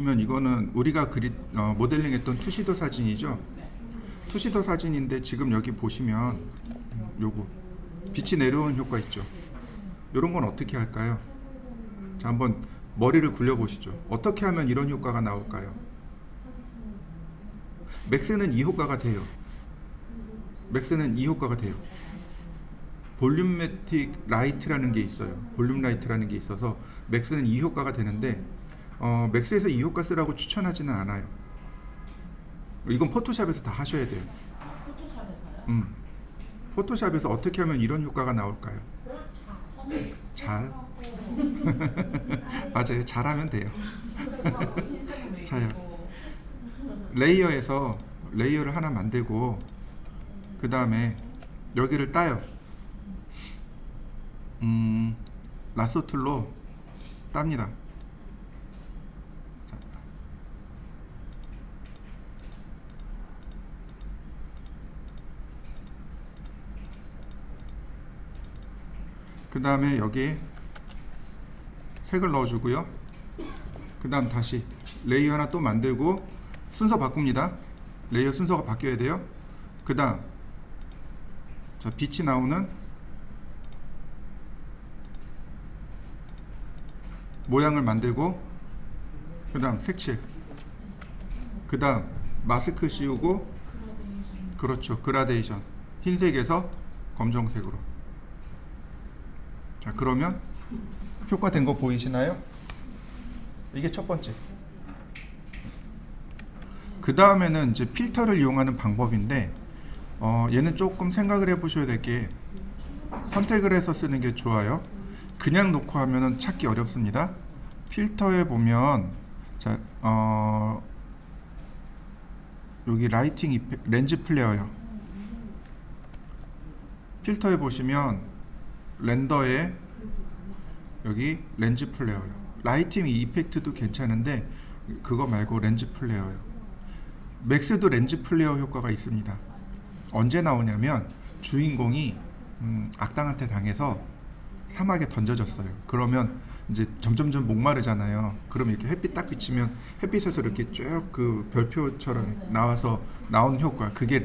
보시면 이거는 우리가 모델링했던 투시도 사진이죠. 투시도 사진인데 지금 여기 보시면 요거 빛이 내려오는 효과 있죠. 이런 건 어떻게 할까요? 자, 한번 머리를 굴려 보시죠. 어떻게 하면 이런 효과가 나올까요? 맥스는 이 효과가 돼요. 맥스는 이 효과가 돼요. 볼륨매틱 라이트라는 게 있어요. 볼륨 라이트라는 게 있어서 맥스는 이 효과가 되는데 맥스에서 이 효과 쓰라고 추천하지는 않아요. 이건 포토샵에서 다 하셔야 돼요. 포토샵에서요? 포토샵에서 어떻게 하면 이런 효과가 나올까요? 잘. 맞아요. 잘하면 돼요. 자요. 레이어에서 레이어를 하나 만들고 그 다음에 여기를 따요. 라소 툴로 땁니다. 그 다음에 여기 색을 넣어주고요. 그 다음 다시 레이어 하나 또 만들고 순서 바꿉니다. 레이어 순서가 바뀌어야 돼요. 그 다음 빛이 나오는 모양을 만들고 그 다음 색칠, 그 다음 마스크 씌우고, 그렇죠, 그라데이션, 흰색에서 검정색으로. 자, 그러면 효과 된 거 보이시나요? 이게 첫 번째. 그 다음에는 이제 필터를 이용하는 방법인데 얘는 조금 생각을 해보셔야 될 게 선택을 해서 쓰는 게 좋아요. 그냥 놓고 하면은 찾기 어렵습니다. 필터에 보면 자, 여기 라이팅 이펙트, 렌즈 플레어요. 필터에 보시면 렌더에 여기 렌즈 플레어요. 라이팅 이펙트도 괜찮은데 그거 말고 렌즈 플레어요. 맥스도 렌즈 플레어 효과가 있습니다. 언제 나오냐면 주인공이 악당한테 당해서 사막에 던져졌어요. 그러면 이제 점점점 목마르잖아요. 그러면 이렇게 햇빛 딱 비치면 햇빛에서 이렇게 쭉 그 별표처럼 나와서 나오는 효과, 그게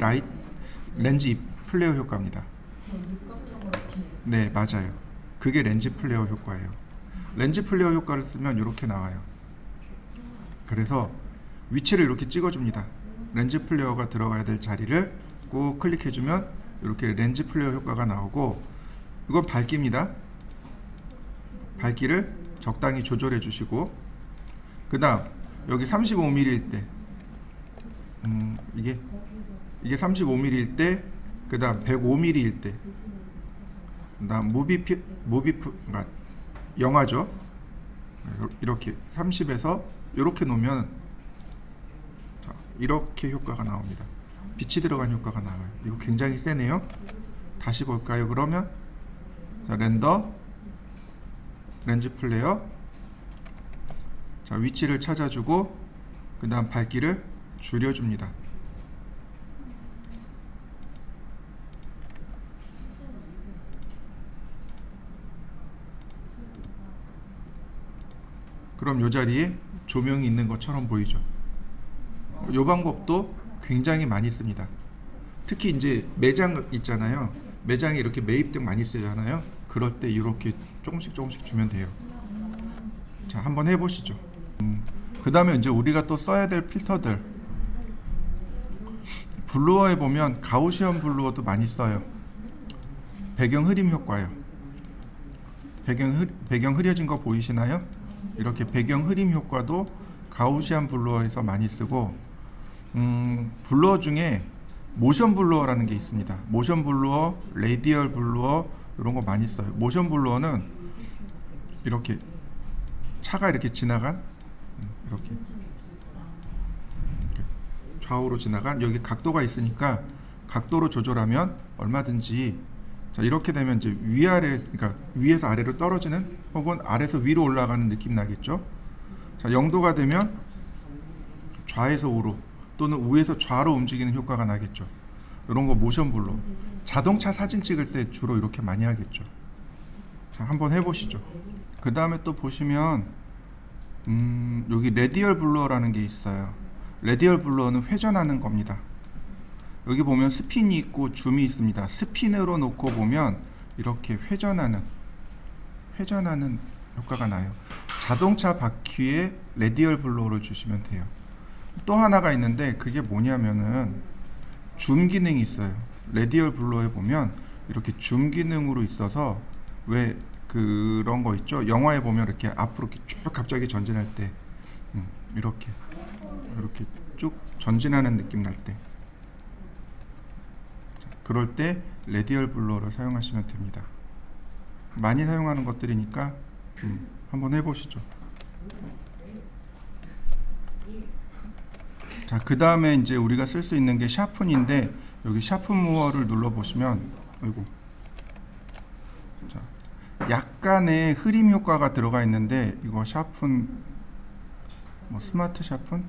렌즈 플레어 효과입니다. 네, 맞아요. 그게 렌즈 플레어 효과예요. 렌즈 플레어 효과를 쓰면 이렇게 나와요. 그래서 위치를 이렇게 찍어줍니다. 렌즈 플레어가 들어가야 될 자리를 꼭 클릭해주면 이렇게 렌즈 플레어 효과가 나오고, 이건 밝기입니다. 밝기를 적당히 조절해 주시고, 그 다음 여기 35mm일 때 이게 35mm일 때, 그 다음 105mm일 때, 그 다음 그러니까 영화죠. 이렇게 30에서 이렇게 놓으면 이렇게 효과가 나옵니다. 빛이 들어간 효과가 나와요. 이거 굉장히 세네요. 다시 볼까요? 그러면 자, 렌즈 플레어, 자, 위치를 찾아주고 그 다음 밝기를 줄여줍니다. 그럼 이 자리에 조명이 있는 것처럼 보이죠. 이 방법도 굉장히 많이 씁니다. 특히 이제 매장 있잖아요. 매장에 이렇게 매입등 많이 쓰잖아요. 그럴 때 이렇게 조금씩 주면 돼요. 자, 한번 해보시죠. 그 다음에 이제 우리가 또 써야 될 필터들, 블루어에 보면 가우시언 블루어도 많이 써요. 배경 흐림 효과요. 배경 흐려진 거 보이시나요? 이렇게 배경 흐림 효과도 가우시안 블루어에서 많이 쓰고, 블루어 중에 모션 블루어라는 게 있습니다. 모션 블루어, 레디얼 블루어, 이런 거 많이 써요. 모션 블루어는 이렇게 차가 이렇게 지나간, 이렇게 좌우로 지나간, 여기 각도가 있으니까 각도로 조절하면 얼마든지, 자, 이렇게 되면 이제 위아래, 그러니까 위에서 아래로 떨어지는 혹은 아래에서 위로 올라가는 느낌 나겠죠. 자, 0도가 되면 좌에서 우로 또는 우에서 좌로 움직이는 효과가 나겠죠. 이런 거 모션 블루. 자동차 사진 찍을 때 주로 이렇게 많이 하겠죠. 자, 한번 해보시죠. 그 다음에 또 보시면 여기 레디얼 블로어라는 게 있어요. 레디얼 블로어는 회전하는 겁니다. 여기 보면 스핀이 있고 줌이 있습니다. 스핀으로 놓고 보면 이렇게 회전하는 효과가 나요. 자동차 바퀴에 레디얼 블로어를 주시면 돼요. 또 하나가 있는데 그게 뭐냐면은 줌 기능이 있어요. 레디얼 블로어에 보면 이렇게 줌 기능으로 있어서 왜 그런 거 있죠? 영화에 보면 이렇게 앞으로 이렇게 쭉 갑자기 전진할 때 이렇게 쭉 전진하는 느낌 날 때, 그럴 때 레디얼 블로어를 사용하시면 됩니다. 많이 사용하는 것들이니까 한번 해보시죠. 자, 그 다음에 이제 우리가 쓸 수 있는 게 샤픈인데, 여기 샤픈 무어를 눌러 보시면, 아이고, 자, 약간의 흐림 효과가 들어가 있는데, 이거 샤픈, 스마트 샤픈?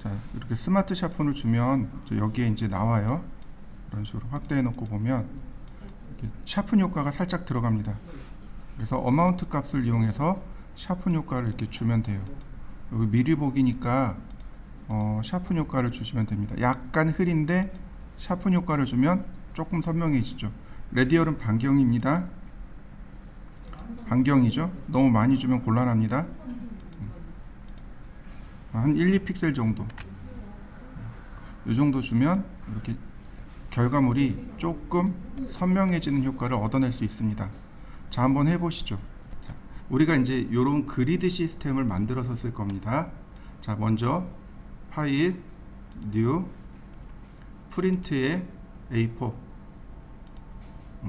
자, 이렇게 스마트 샤픈을 주면 여기에 이제 나와요. 이런 식으로 확대해 놓고 보면 이렇게 샤픈 효과가 살짝 들어갑니다. 그래서 어마운트 값을 이용해서 샤픈 효과를 이렇게 주면 돼요. 여기 미리 보기니까 샤픈 효과를 주시면 됩니다. 약간 흐린데 샤픈 효과를 주면 조금 선명해지죠. 레디얼은 반경입니다. 반경이죠. 너무 많이 주면 곤란합니다. 한 1, 2픽셀 정도, 이 정도 주면 이렇게 결과물이 조금 선명해지는 효과를 얻어낼 수 있습니다. 자, 한번 해보시죠. 자, 우리가 이제 이런 그리드 시스템을 만들어서 쓸 겁니다. 자, 먼저 파일, 뉴, 프린트에 A4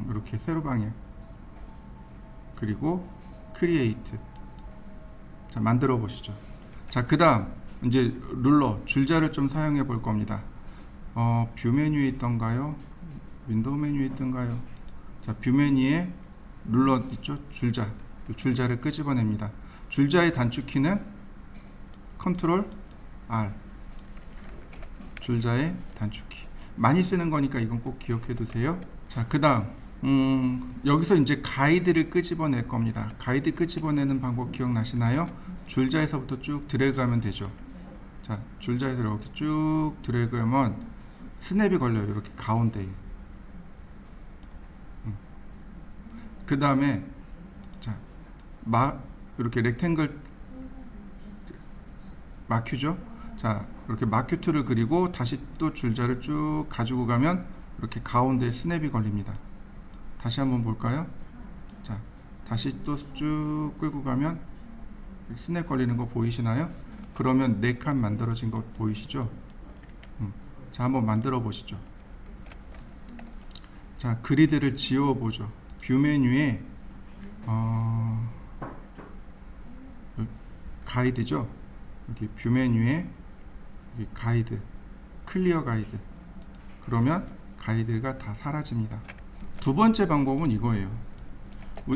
이렇게 세로 방향, 그리고 크리에이트. 자, 만들어 보시죠. 자, 그 다음 이제 룰러, 줄자를 좀 사용해 볼 겁니다. 뷰 메뉴에 있던가요? 윈도우 메뉴에 있던가요? 자, 뷰 메뉴에 룰러 있죠? 줄자. 줄자를 끄집어냅니다. 줄자의 단축키는 컨트롤 R. 줄자의 단축키. 많이 쓰는 거니까 이건 꼭 기억해 두세요. 자, 그 다음 여기서 이제 가이드를 끄집어낼 겁니다. 가이드 끄집어내는 방법 기억나시나요? 줄자에서부터 쭉 드래그하면 되죠. 자, 줄자에서 이렇게 쭉 드래그하면 스냅이 걸려요. 이렇게 가운데에. 그 다음에 자, 이렇게 렉탱글 마큐죠. 자, 이렇게 마큐 툴을 그리고 다시 또 줄자를 쭉 가지고 가면 이렇게 가운데에 스냅이 걸립니다. 다시 한번 볼까요? 자, 다시 또 쭉 끌고 가면 스냅 걸리는 거 보이시나요? 그러면 4칸 만들어진 거 보이시죠? 자, 한번 만들어 보시죠. 자, 그리드를 지워 보죠. 뷰 메뉴에 가이드죠. 여기 뷰 메뉴에 여기 가이드, 클리어 가이드. 그러면 가이드가 다 사라집니다. 두 번째 방법은 이거예요.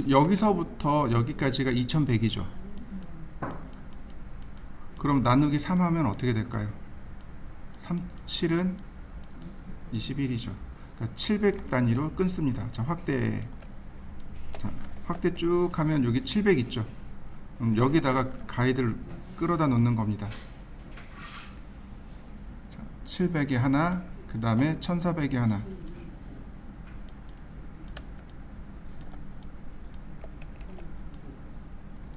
여기서부터 여기까지가 2100이죠. 그럼 나누기 3 하면 어떻게 될까요? 7은 21이죠. 그러니까 700 단위로 끊습니다. 자, 확대. 자, 확대 쭉 하면 여기 700 있죠. 여기다가 가이드를 끌어다 놓는 겁니다. 자, 700에 하나, 그 다음에 1400에 하나.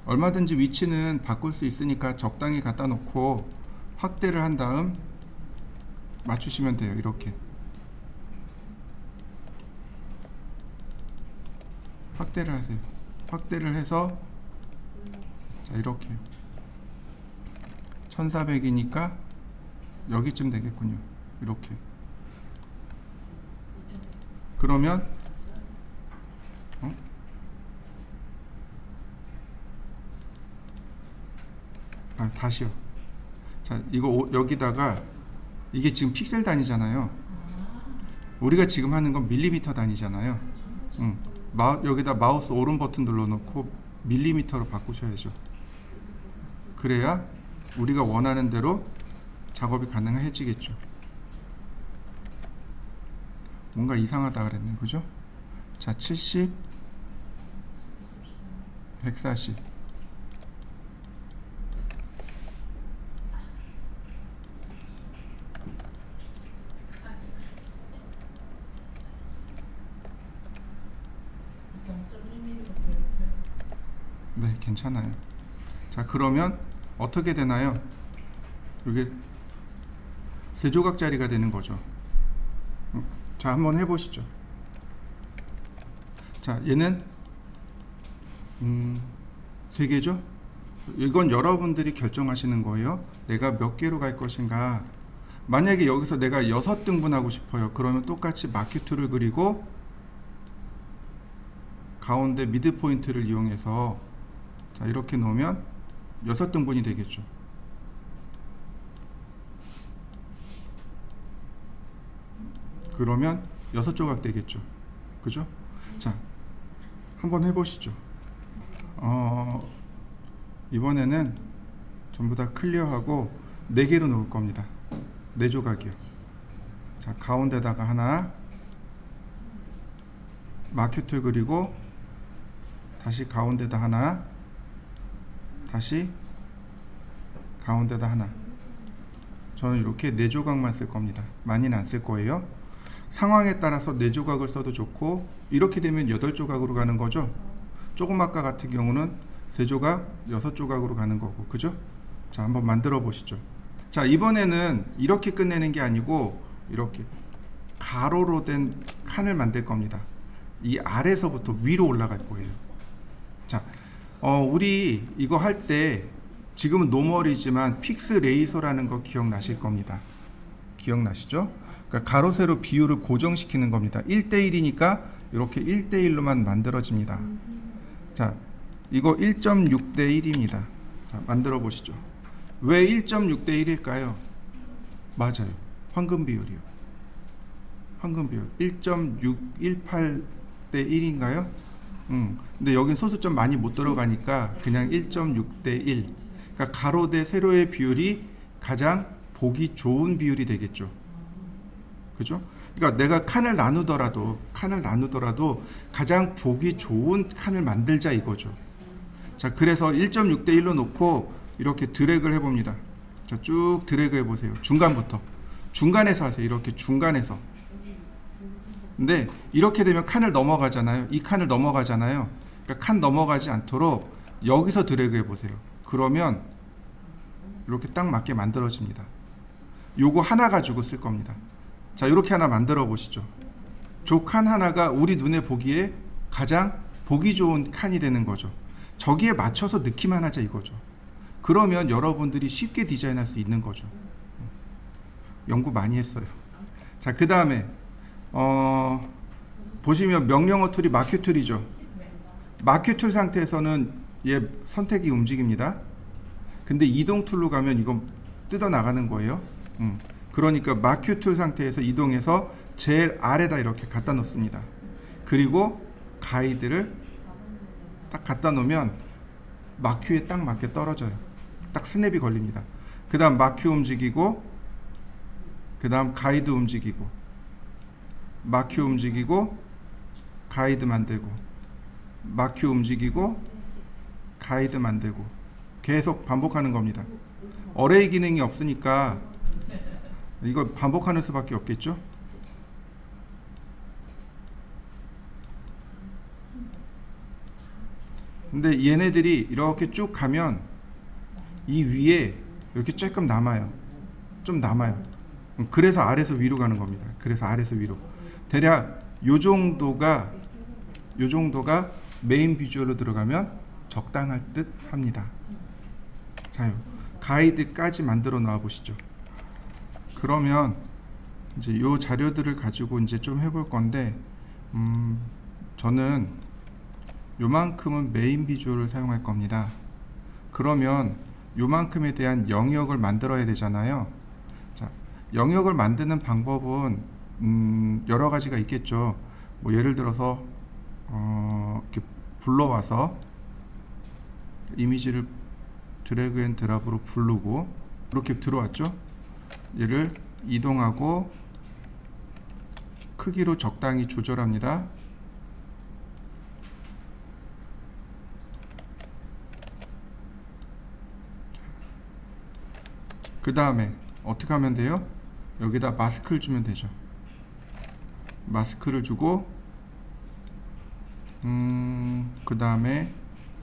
얼마든지 위치는 바꿀 수 있으니까 적당히 갖다 놓고 확대를 한 다음 맞추시면 돼요. 이렇게 확대를 하세요. 확대를 해서 자, 이렇게 1400이니까 여기쯤 되겠군요. 이렇게. 그러면 다시요. 자, 이거 여기다가 이게 지금 픽셀 단위잖아요. 우리가 지금 하는 건 밀리미터 단위잖아요. 여기다 마우스 오른 버튼 눌러놓고 밀리미터로 바꾸셔야죠. 그래야 우리가 원하는 대로 작업이 가능해지겠죠. 뭔가 이상하다 그랬네, 그죠? 자, 70, 140. 괜찮아요. 자, 그러면 어떻게 되나요? 이게 세 조각짜리가 되는 거죠. 자, 한번 해보시죠. 자, 얘는 세 개죠. 이건 여러분들이 결정하시는 거예요. 내가 몇 개로 갈 것인가. 만약에 여기서 내가 6등분하고 싶어요. 그러면 똑같이 마크2를 그리고 가운데 미드 포인트를 이용해서 자, 이렇게 놓으면 6등분이 되겠죠. 그러면 6조각 되겠죠. 그죠? 자, 한번 해보시죠. 이번에는 전부 다 클리어하고 4개로 놓을 겁니다. 4조각이요. 자, 가운데다가 하나, 마크2 그리고 다시 가운데다 하나, 다시 가운데다 하나. 저는 이렇게 4조각만 쓸 겁니다. 많이는 안 쓸 거예요. 상황에 따라서 4조각을 써도 좋고, 이렇게 되면 8조각으로 가는 거죠. 조금 아까 같은 경우는 3조각, 6조각으로 가는 거고, 그죠? 자, 한번 만들어 보시죠. 자, 이번에는 이렇게 끝내는 게 아니고 이렇게 가로로 된 칸을 만들 겁니다. 이 아래서부터 위로 올라갈 거예요. 자, 우리 이거 할 때 지금은 노멀이지만 픽스 레이서라는 거 기억나실 겁니다. 기억나시죠? 그러니까 가로 세로 비율을 고정시키는 겁니다. 1대1이니까 이렇게 1대1로만 만들어집니다. 자, 이거 1.6대1입니다. 자, 만들어 보시죠. 왜 1.6대1일까요? 맞아요. 황금 비율이요. 황금 비율 1.618대1인가요? 근데 여긴 소수점 많이 못 들어가니까 그냥 1.6대1. 그러니까 가로 대 세로의 비율이 가장 보기 좋은 비율이 되겠죠. 그죠? 그러니까 내가 칸을 나누더라도 가장 보기 좋은 칸을 만들자 이거죠. 자, 그래서 1.6대1로 놓고 이렇게 드래그를 해봅니다. 자, 쭉 드래그 해보세요. 중간에서 하세요. 이렇게 중간에서. 근데 이렇게 되면 칸을 넘어가잖아요. 이 칸을 넘어가잖아요. 그러니까 칸 넘어가지 않도록 여기서 드래그 해보세요. 그러면 이렇게 딱 맞게 만들어집니다. 요거 하나 가지고 쓸 겁니다. 자, 이렇게 하나 만들어 보시죠. 저 칸 하나가 우리 눈에 보기에 가장 보기 좋은 칸이 되는 거죠. 저기에 맞춰서 넣기만 하자 이거죠. 그러면 여러분들이 쉽게 디자인할 수 있는 거죠. 연구 많이 했어요. 자, 그 다음에 보시면 명령어 툴이 마크 툴이죠. 마크 툴 상태에서는 얘 선택이 움직입니다. 근데 이동 툴로 가면 이건 뜯어 나가는 거예요. 그러니까 마크 툴 상태에서 이동해서 제일 아래다 이렇게 갖다 놓습니다. 그리고 가이드를 딱 갖다 놓으면 마큐에 딱 맞게 떨어져요. 딱 스냅이 걸립니다. 그 다음 마큐 움직이고, 그 다음 가이드 움직이고, 마큐 움직이고, 가이드 만들고, 마큐 움직이고, 가이드 만들고, 계속 반복하는 겁니다. 어레이 기능이 없으니까 이걸 반복하는 수밖에 없겠죠. 근데 얘네들이 이렇게 쭉 가면 이 위에 이렇게 조금 남아요. 좀 남아요. 그래서 아래서 위로 가는 겁니다. 그래서 아래서 위로. 대략 요 정도가 메인 비주얼로 들어가면 적당할 듯 합니다. 자, 가이드까지 만들어 놔 보시죠. 그러면 이제 요 자료들을 가지고 이제 좀 해볼 건데, 저는 요만큼은 메인 비주얼을 사용할 겁니다. 그러면 요만큼에 대한 영역을 만들어야 되잖아요. 자, 영역을 만드는 방법은 여러 가지가 있겠죠. 뭐 예를 들어서 이렇게 불러와서 이미지를 드래그 앤 드랍으로 부르고 이렇게 들어왔죠. 얘를 이동하고 크기로 적당히 조절합니다. 그 다음에 어떻게 하면 돼요? 여기다 마스크를 주면 되죠. 마스크를 주고 그 다음에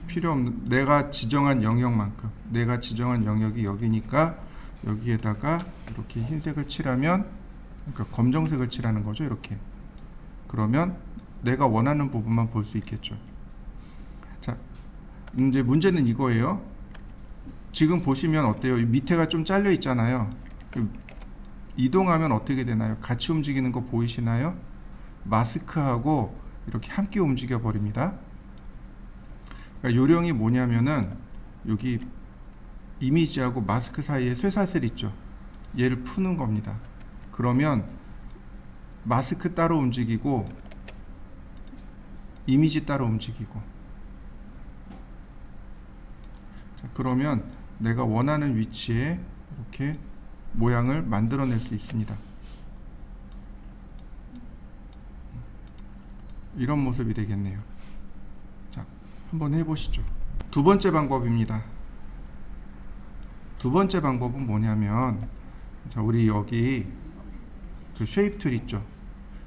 필요 없는, 내가 지정한 영역만큼, 내가 지정한 영역이 여기니까 여기에다가 이렇게 흰색을 칠하면, 그러니까 검정색을 칠하는 거죠. 이렇게. 그러면 내가 원하는 부분만 볼 수 있겠죠. 자, 이제 문제는 이거예요. 지금 보시면 어때요? 이 밑에가 좀 잘려 있잖아요. 이동하면 어떻게 되나요? 같이 움직이는 거 보이시나요? 마스크하고 이렇게 함께 움직여 버립니다. 그러니까 요령이 뭐냐면은 여기 이미지하고 마스크 사이에 쇠사슬 있죠. 얘를 푸는 겁니다. 그러면 마스크 따로 움직이고 이미지 따로 움직이고. 자, 그러면 내가 원하는 위치에 이렇게 모양을 만들어낼 수 있습니다. 이런 모습이 되겠네요. 자, 한번 해보시죠. 두 번째 방법입니다. 두 번째 방법은 뭐냐면, 자, 우리 여기 그 쉐입 툴 있죠.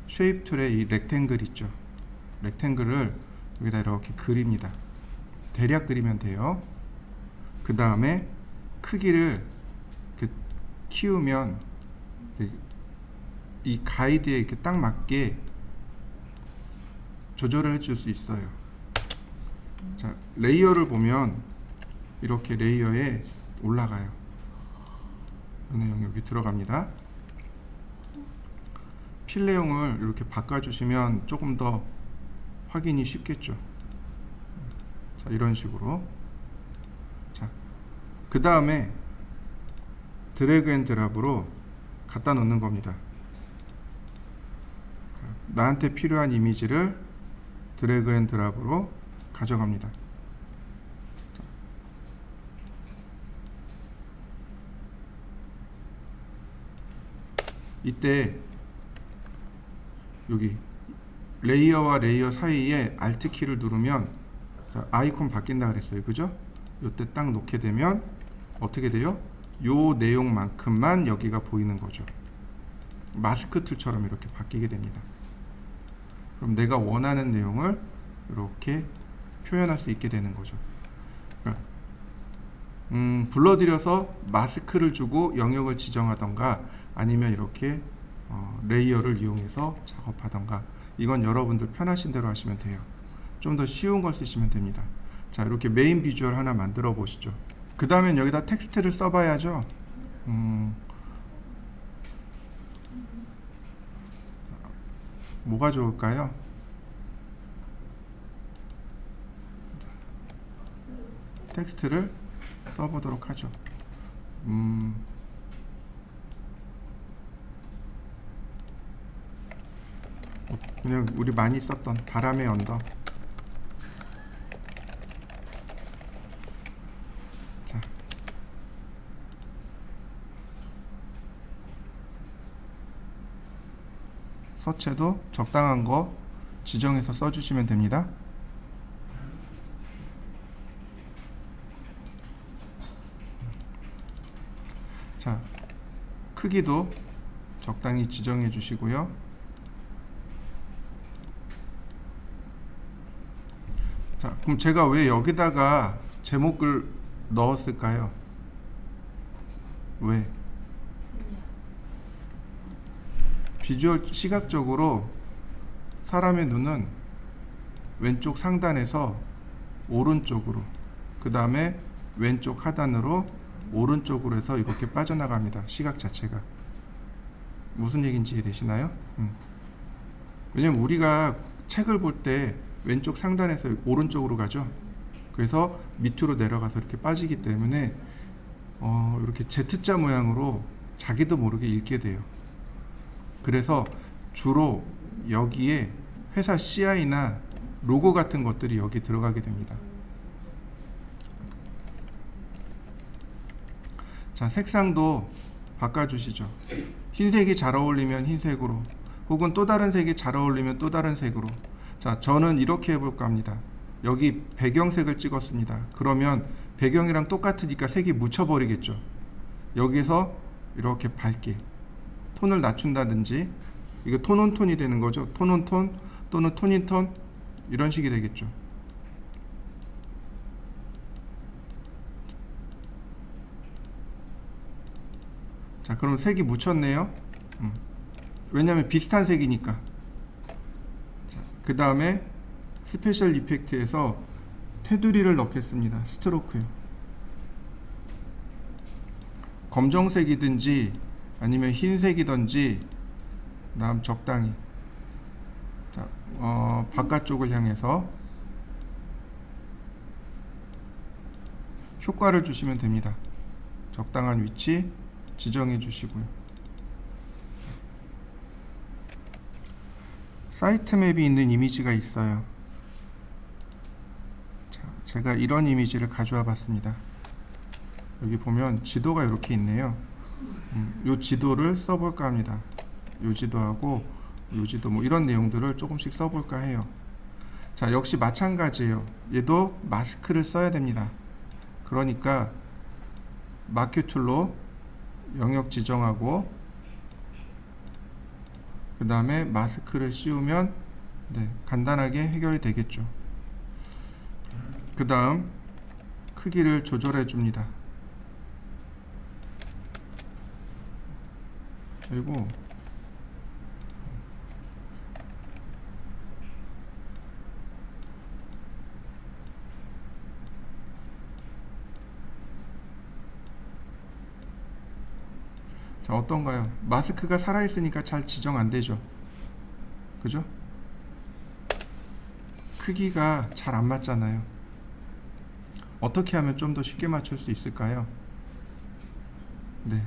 쉐입 툴에 이 렉탱글 있죠. 렉탱글을 여기다 이렇게 그립니다. 대략 그리면 돼요. 그 다음에 크기를 이렇게 키우면 이 가이드에 이렇게 딱 맞게 조절을 해줄 수 있어요. 자, 레이어를 보면 이렇게 레이어에 올라가요. 어느 영역이 들어갑니다. 필 내용을 이렇게 바꿔주시면 조금 더 확인이 쉽겠죠. 자, 이런 식으로. 자, 그 다음에 드래그 앤 드랍으로 갖다 놓는 겁니다. 나한테 필요한 이미지를 드래그 앤 드랍으로 가져갑니다. 이때 여기 레이어와 레이어 사이에 Alt 키를 누르면 아이콘 바뀐다 그랬어요. 그죠? 이때 딱 놓게 되면 어떻게 돼요? 요 내용만큼만 여기가 보이는 거죠. 마스크 툴처럼 이렇게 바뀌게 됩니다. 그럼 내가 원하는 내용을 이렇게 표현할 수 있게 되는 거죠. 그러니까 불러들여서 마스크를 주고 영역을 지정하던가 아니면 이렇게 레이어를 이용해서 작업하던가, 이건 여러분들 편하신 대로 하시면 돼요. 좀 더 쉬운 걸 쓰시면 됩니다. 자, 이렇게 메인 비주얼 하나 만들어 보시죠. 그 다음엔 여기다 텍스트를 써봐야죠. 뭐가 좋을까요? 텍스트를 써보도록 하죠. 그냥 우리 많이 썼던 바람의 언덕. 자, 서체도 적당한 거 지정해서 써주시면 됩니다. 자, 크기도 적당히 지정해 주시고요. 자, 그럼 제가 왜 여기다가 제목을 넣었을까요? 왜? 비주얼 시각적으로 사람의 눈은 왼쪽 상단에서 오른쪽으로, 그 다음에 왼쪽 하단으로 오른쪽으로 해서 이렇게 빠져나갑니다. 시각 자체가. 무슨 얘기인지 이해되시나요? 왜냐면 우리가 책을 볼 때 왼쪽 상단에서 오른쪽으로 가죠. 그래서 밑으로 내려가서 이렇게 빠지기 때문에 이렇게 Z자 모양으로 자기도 모르게 읽게 돼요. 그래서 주로 여기에 회사 CI나 로고 같은 것들이 여기 들어가게 됩니다. 자, 색상도 바꿔주시죠. 흰색이 잘 어울리면 흰색으로, 혹은 또 다른 색이 잘 어울리면 또 다른 색으로. 자, 저는 이렇게 해볼까 합니다. 여기 배경색을 찍었습니다. 그러면 배경이랑 똑같으니까 색이 묻혀버리겠죠. 여기서 이렇게 밝게 톤을 낮춘다든지, 이거 톤온톤이 되는 거죠. 톤온톤 또는 톤인톤, 이런 식이 되겠죠. 자, 그럼 색이 묻혔네요. 왜냐면 비슷한 색이니까. 그 다음에 스페셜 이펙트에서 테두리를 넣겠습니다. 스트로크요. 검정색이든지 아니면 흰색이든지 다음 적당히. 자, 바깥쪽을 향해서 효과를 주시면 됩니다. 적당한 위치 지정해 주시고요. 사이트 맵이 있는 이미지가 있어요. 자, 제가 이런 이미지를 가져와 봤습니다. 여기 보면 지도가 이렇게 있네요. 이 지도를 써볼까 합니다. 이 지도하고 이 지도 뭐 이런 내용들을 조금씩 써볼까 해요. 자, 역시 마찬가지예요. 얘도 마스크를 써야 됩니다. 그러니까 마큐 툴로 영역 지정하고 그 다음에 마스크를 씌우면 네, 간단하게 해결이 되겠죠. 그 다음 크기를 조절해 줍니다. 그리고 자, 어떤가요? 마스크가 살아있으니까 잘 지정 안 되죠. 그죠? 크기가 잘 안 맞잖아요. 어떻게 하면 좀 더 쉽게 맞출 수 있을까요? 네.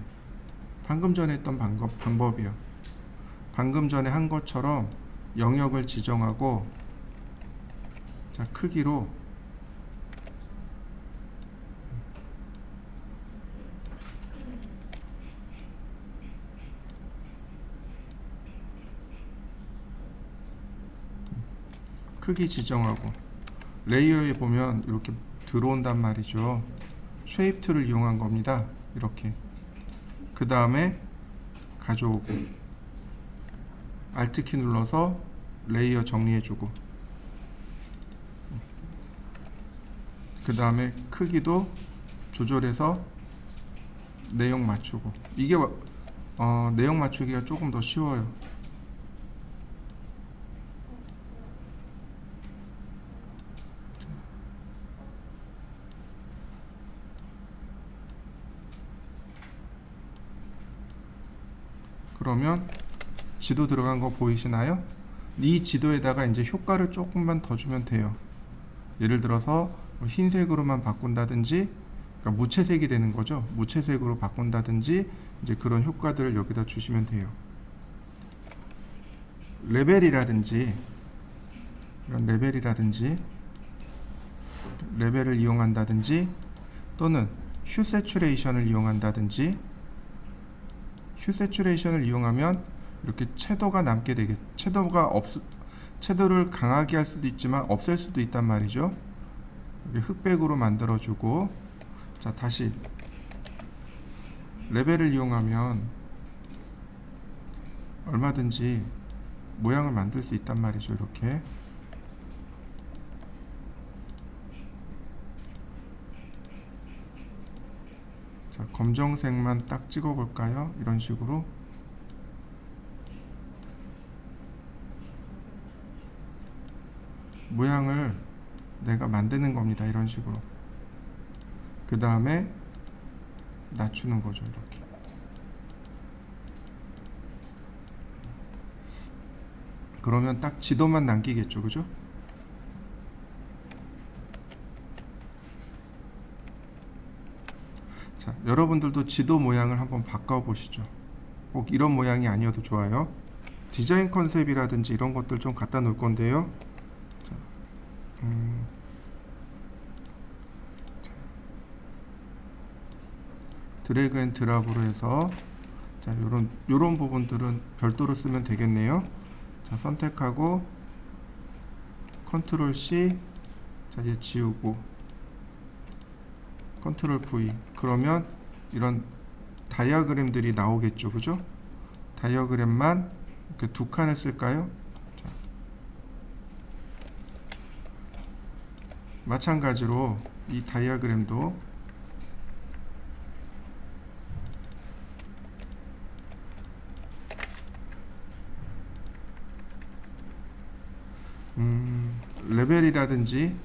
방금 전에 했던 방법이요. 방금 전에 한 것처럼 영역을 지정하고 자, 크기로 크기 지정하고 레이어에 보면 이렇게 들어온단 말이죠. 쉐입 툴을 이용한 겁니다. 이렇게 그 다음에 가져오고 Alt 키 눌러서 레이어 정리해주고 그 다음에 크기도 조절해서 내용 맞추고 이게 내용 맞추기가 조금 더 쉬워요. 그러면 지도 들어간 거 보이시나요? 이 지도에다가 이제 효과를 조금만 더 주면 돼요. 예를 들어서 흰색으로만 바꾼다든지, 그러니까 무채색이 되는 거죠. 무채색으로 바꾼다든지 이제 그런 효과들을 여기다 주시면 돼요. 레벨이라든지 이런 레벨을 이용한다든지 또는 휴 세츄레이션을 이용한다든지 휴 세츄레이션을 이용하면 이렇게 채도가 남게 되겠. 채도를 강하게 할 수도 있지만 없앨 수도 있단 말이죠. 이렇게 흑백으로 만들어주고 자 다시 레벨을 이용하면 얼마든지 모양을 만들 수 있단 말이죠. 이렇게 자, 검정색만 딱 찍어 볼까요? 이런 식으로 모양을 내가 만드는 겁니다. 이런 식으로 그 다음에 낮추는 거죠. 이렇게 그러면 딱 지도만 남기겠죠. 그죠? 자, 여러분들도 지도 모양을 한번 바꿔 보시죠. 꼭 이런 모양이 아니어도 좋아요. 디자인 컨셉이라든지 이런 것들 좀 갖다 놓을 건데요. 자, 드래그 앤 드랍으로 해서 자, 요런 부분들은 별도로 쓰면 되겠네요. 자, 선택하고 컨트롤 C 자, 얘 지우고 컨트롤 V 그러면 이런 다이어그램들이 나오겠죠. 그죠? 다이어그램만 이렇게 두 칸을 쓸까요? 자, 마찬가지로 이 다이어그램도 레벨이라든지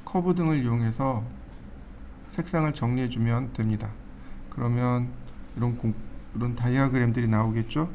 커브 등을 이용해서 색상을 정리해주면 됩니다. 그러면 이런 다이아그램들이 나오겠죠?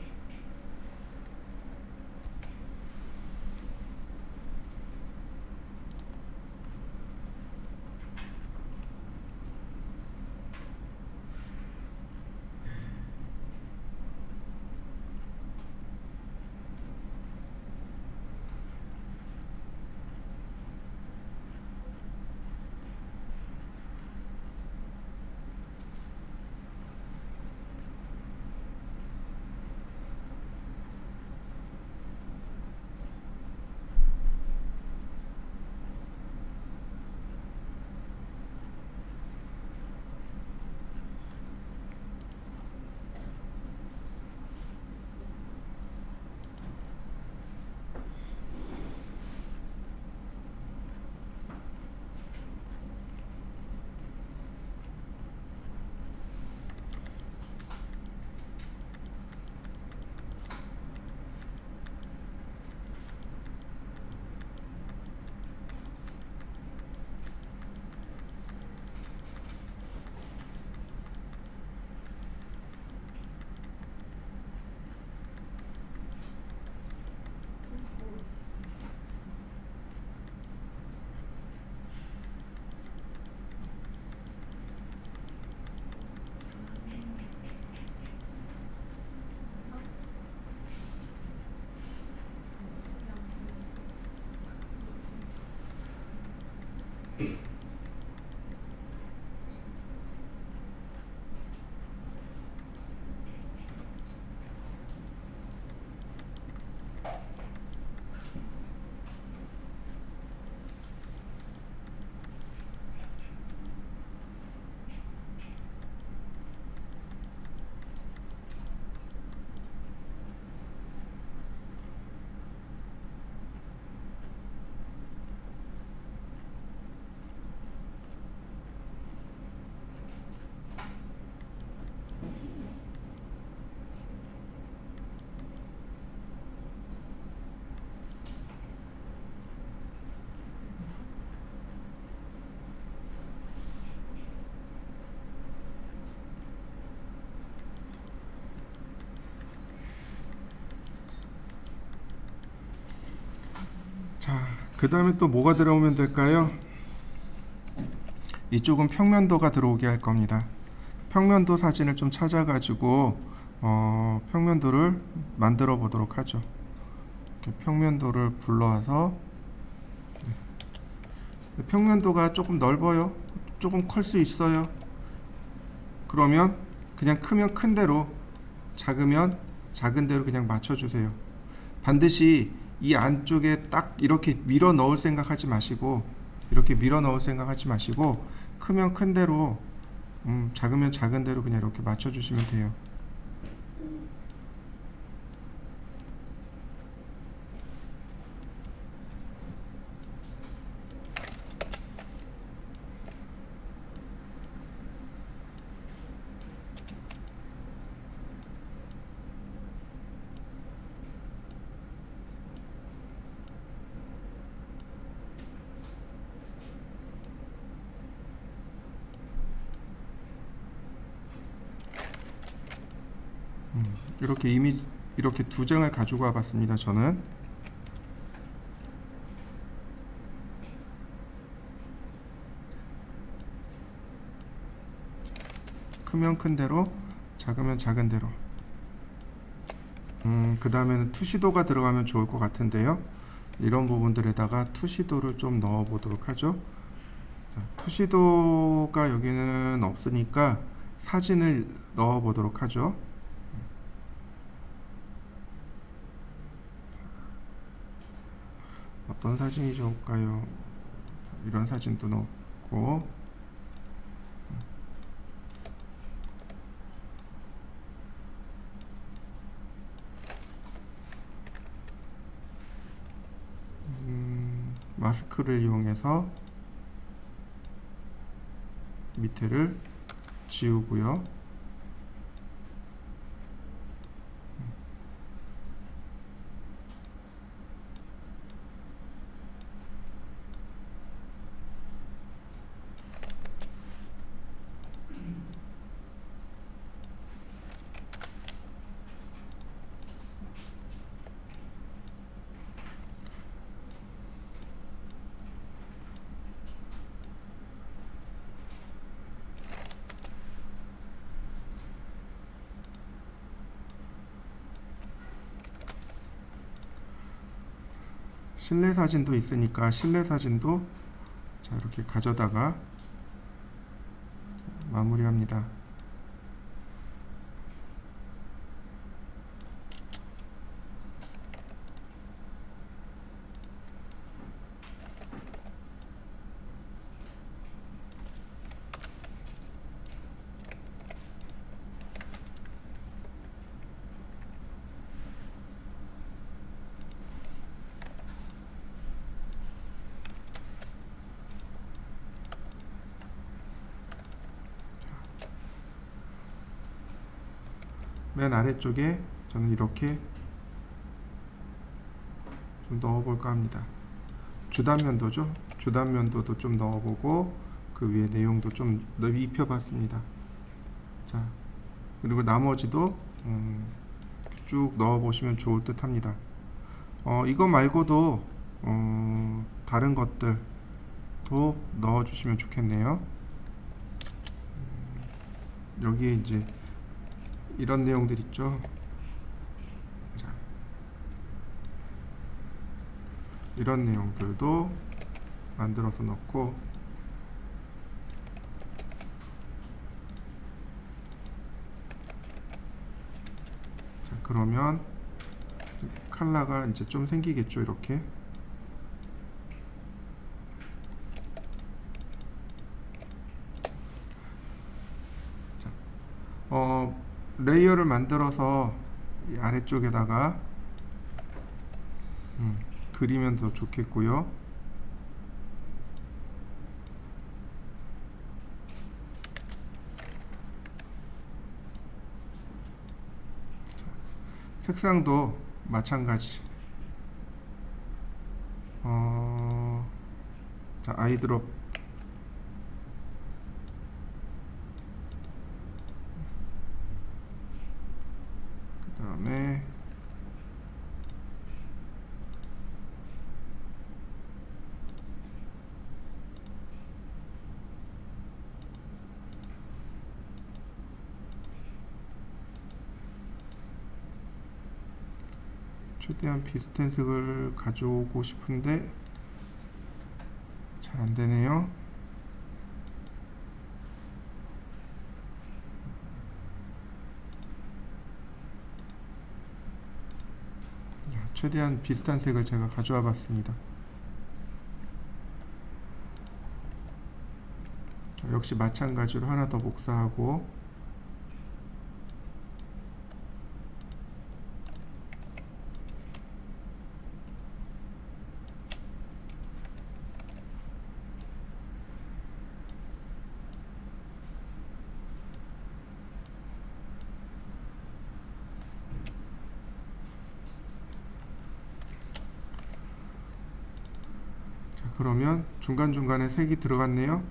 자, 그 다음에 또 뭐가 들어오면 될까요? 이쪽은 평면도가 들어오게 할 겁니다. 평면도 사진을 좀 찾아가지고 평면도를 만들어 보도록 하죠. 이렇게 평면도를 불러와서 평면도가 조금 넓어요. 조금 클 수 있어요. 그러면 그냥 크면 큰 대로, 작으면 작은 대로 그냥 맞춰주세요. 반드시 이 안쪽에 딱 이렇게 밀어 넣을 생각하지 마시고, 크면 큰 대로, 작으면 작은 대로 그냥 이렇게 맞춰주시면 돼요. 이렇게 이렇게 두 장을 가지고 와봤습니다. 저는 크면 큰 대로, 작으면 작은 대로. 그 다음에는 투시도가 들어가면 좋을 것 같은데요. 이런 부분들에다가 투시도를 좀 넣어 보도록 하죠. 투시도가 여기는 없으니까 사진을 넣어 보도록 하죠. 어떤 사진이 좋을까요? 이런 사진도 넣고, 마스크를 이용해서 밑에를 지우고요. 실내 사진도 있으니까 실내 사진도 자 이렇게 가져다가 마무리합니다. 맨 아래쪽에 저는 이렇게 좀 넣어볼까 합니다. 주단면도죠. 주단면도도 좀 넣어보고 그 위에 내용도 좀 입혀봤습니다. 자 그리고 나머지도 쭉 넣어보시면 좋을 듯 합니다. 이거 말고도 다른 것들도 넣어주시면 좋겠네요. 여기에 이제 이런 내용들 있죠. 자, 이런 내용들도 만들어서 넣고 자, 그러면 컬러가 이제 좀 생기겠죠. 이렇게 자, 레이어를 만들어서 이 아래쪽에다가 그리면 더 좋겠고요. 색상도 마찬가지. 자, 아이드롭 그 다음에 최대한 비슷한 색을 가져오고 싶은데 잘 안되네요. 최대한 비슷한 색을 제가 가져와 봤습니다. 역시 마찬가지로 하나 더 복사하고 그러면 중간중간에 색이 들어갔네요.